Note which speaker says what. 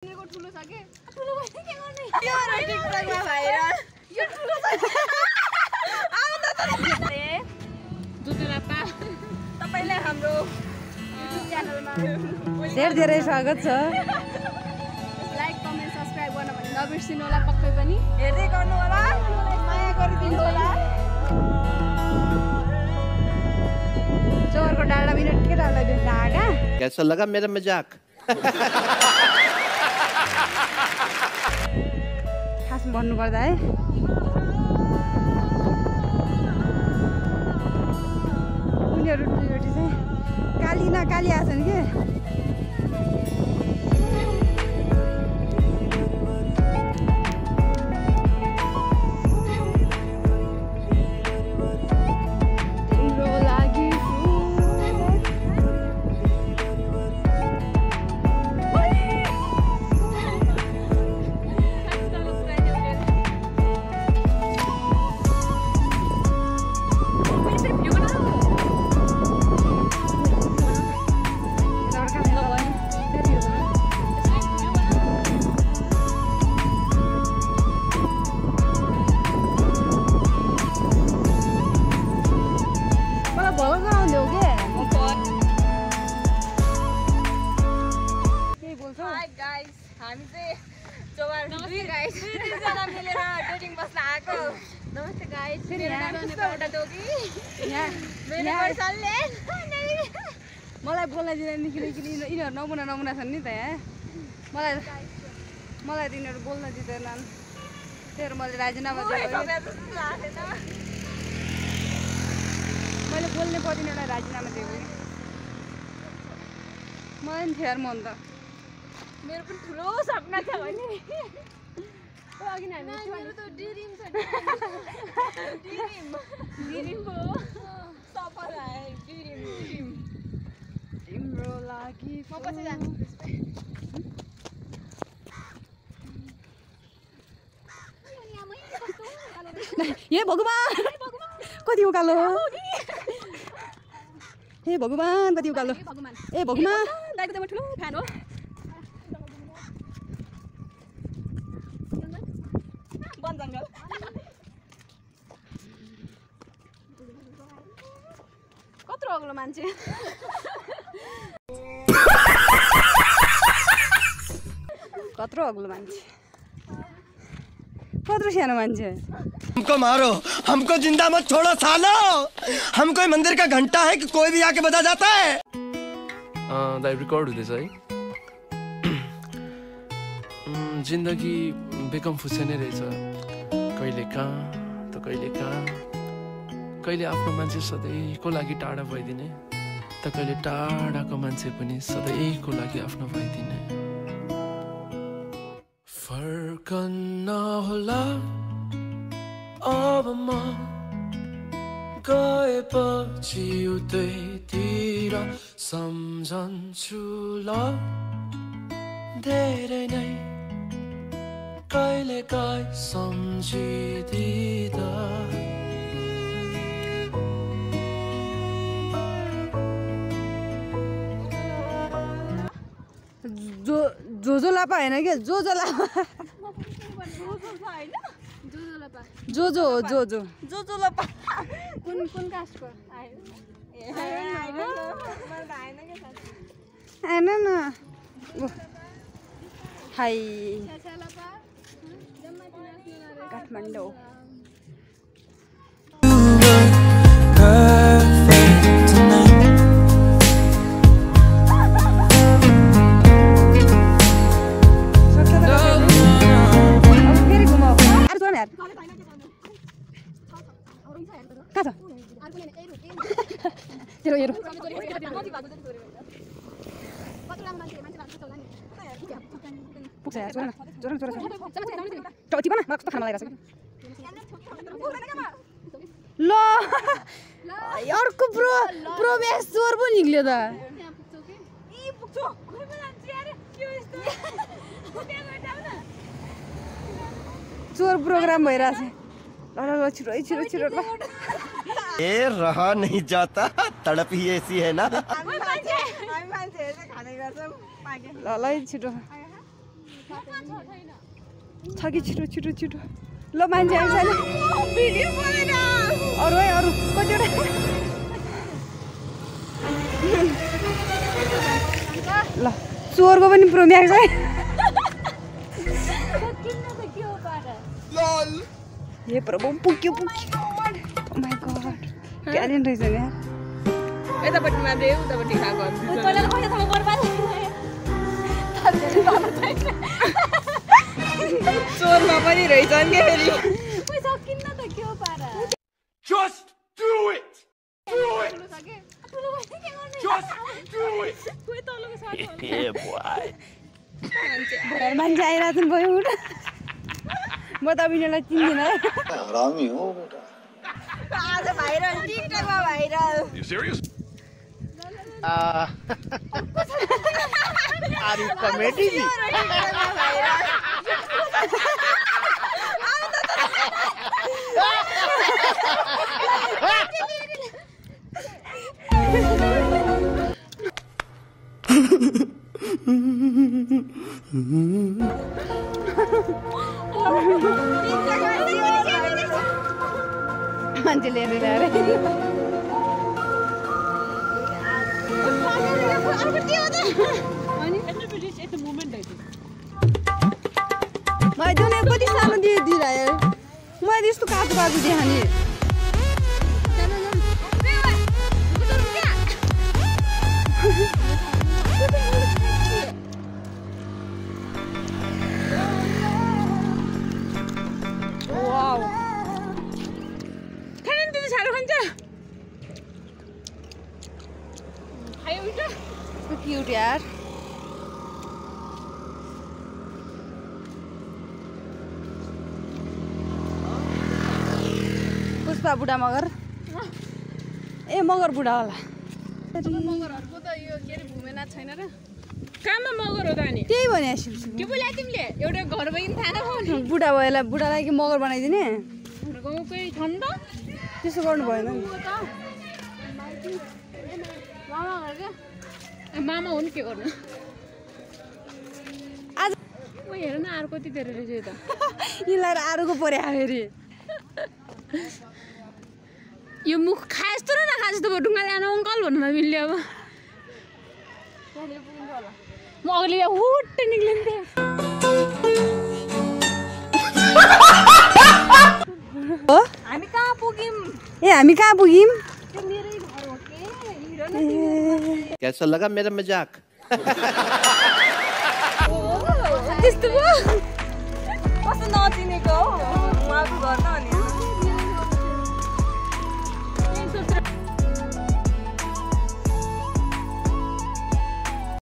Speaker 1: को ठुलो छ के ठुलो भए के गर्ने
Speaker 2: यो टिकटकमा भाइरल यो ठुलो छ आउ त
Speaker 1: दुधुलापा
Speaker 2: तपाईलाई हाम्रो
Speaker 1: युट्युब च्यानलमा
Speaker 3: धेरै स्वागत छ।
Speaker 1: लाइक कमेन्ट सब्स्क्राइब गर्न भने नबिर्सिनु होला पक्कै पनि
Speaker 2: हेर्दै गर्नु होला माया गरिदिनु होला।
Speaker 3: चौरको डाँडा बिना के डाँडा बिना आगा
Speaker 4: कैसा लगा मेरा मजाक?
Speaker 3: खासमा भन्नु पर्दा है उनीहरू दुईवटी चाहिँ काली न काली आछन् के
Speaker 2: हामी चाहिँ चौबार दुई जना मिलेर डेटिङ बस्न आएको। नमस्ते गाइस, मेरो नाम एउटा डोगी मेरो पर्सनले
Speaker 3: मलाई बोल्न दिँदैन किनकि यिनीहरू नमुना छन् नि त यहाँ मलाई त यिनीहरू बोल्न दिँदैनन् त्यही मैले राजीनामा दिएको मैले बोल्ने पर्दैन एउटा राजीनामा दिएको मलाई नि थियो मन त
Speaker 2: मेरो पनि ठुलो सपना छ भने
Speaker 1: अघि हामी मेरो त ड्रिम छ ड्रिम हो
Speaker 2: सपना है ड्रिम
Speaker 3: तिम्रो लागि
Speaker 1: म पछि जान्छु
Speaker 3: हे भगवान कति उकालो हे भगवान कति उकालो ए भगवान
Speaker 2: दाइको त म ठुलो फ्यान हो। वन जङ्गल
Speaker 1: कत्रो अग्लो मान्छे
Speaker 3: कत्रो अग्लो मान्छे कत्रो सानो मान्छे
Speaker 5: हमको मारो हमको जिंदा मत छोड़ो सालो हम कोई मंदिर का घंटा है कि कोई भी आके बजा जाता है।
Speaker 6: दाइ रिकर्ड हुँदैछ है। जिन्दगी बेकम फुस्से नै रहेछ, कहिले कहाँ त कहिले कहाँ, कहिले आफ्नो मान्छे सधैँको लागि टाढा भइदिने त कहिले टाढाको मान्छे पनि सधैँको लागि आफ्नो भइदिने। फर्कन्न होला अब म गएपछि उतैतिर सम्झन्छु ल धेरै नै कहिले काहीँ सम्झिदिँदा
Speaker 3: जो लापा होइन क्या जो लापा जो
Speaker 2: लापा
Speaker 1: कुन कास्टको
Speaker 3: आएन न हाई काठमाडौँ पुग्छ यार जोर कस्तो खाना लगाइरहेको ल अर्को प्रो म्याच चोर पो निक्ल्यो त चोर प्रोग्राम भइरहेछ ल छिटो ल
Speaker 5: ए रहा नहीं जाता तड़प ही ऐसी है ना।
Speaker 2: हामी मान्छे खाने गर्छौं
Speaker 3: ल छिटो छ कि छिटो छिटो छिटो ल मान्छे आइछ नि
Speaker 2: भिडियो बनेन
Speaker 3: अरू है अरू कतिवटा ल चोरको पनि प्रो म्याक्स है हे प्रभु पुग्यो पुग्यो ओ माय गॉड ट्यालेन्ट रहेछ नि यार
Speaker 2: यतापट्टि मात्रै उतापट्टि खाएको चोरमा पनि रहेछ नि के फेरि
Speaker 5: Just do it! Do it! Just do it! Yeah, boy.
Speaker 3: घर मान्छे आइरहेको भयो उठ म त अभिनयलाई चिन्दिनँ है
Speaker 4: हरामी हो बेटा
Speaker 2: आज भाइरल टिकटकमा viral
Speaker 4: You serious? Are you comedy?
Speaker 3: मान्छेले हेरेर मैले कति सानो दिइरह्यो मैले यस्तो काजु काजु देखाने क्यूट यार पुष्पा बुढा मगर ए मगर बुढा होला
Speaker 1: मगरहरुको त यो के रे भूमेना छैन र
Speaker 2: काममा मगर हो त अनि
Speaker 3: त्यही भने
Speaker 2: के बोला तिमीले एउटा घर भइन थाहा नपाउने
Speaker 3: बुढा भएला बुढालाई कि मगर बनाइदिने
Speaker 2: गाउँकै छन् त
Speaker 3: त्यसो गर्नु भएन नि
Speaker 2: मामा हो नि के गर्नु
Speaker 3: आज
Speaker 2: ओ हेर न आर कति धेरै रहेछ यो त
Speaker 3: यिनलाई आरुको पर्या फेरि
Speaker 2: यो मुख खाए जस्तो र नखाए जस्तो भयो ढुङ्गा ल्याउनु अङ्कल भन्नु मिल्यो अब म अगाडि हुट्टै निक्लिन्थेँ हामी कहाँ पुग्यौँ
Speaker 3: ए हामी कहाँ पुग्यौँ
Speaker 4: कैसा लगा मेरा मजाक
Speaker 2: त्यस्तो भयो कस्तो नचिनेको हो उहाँको घर त अनि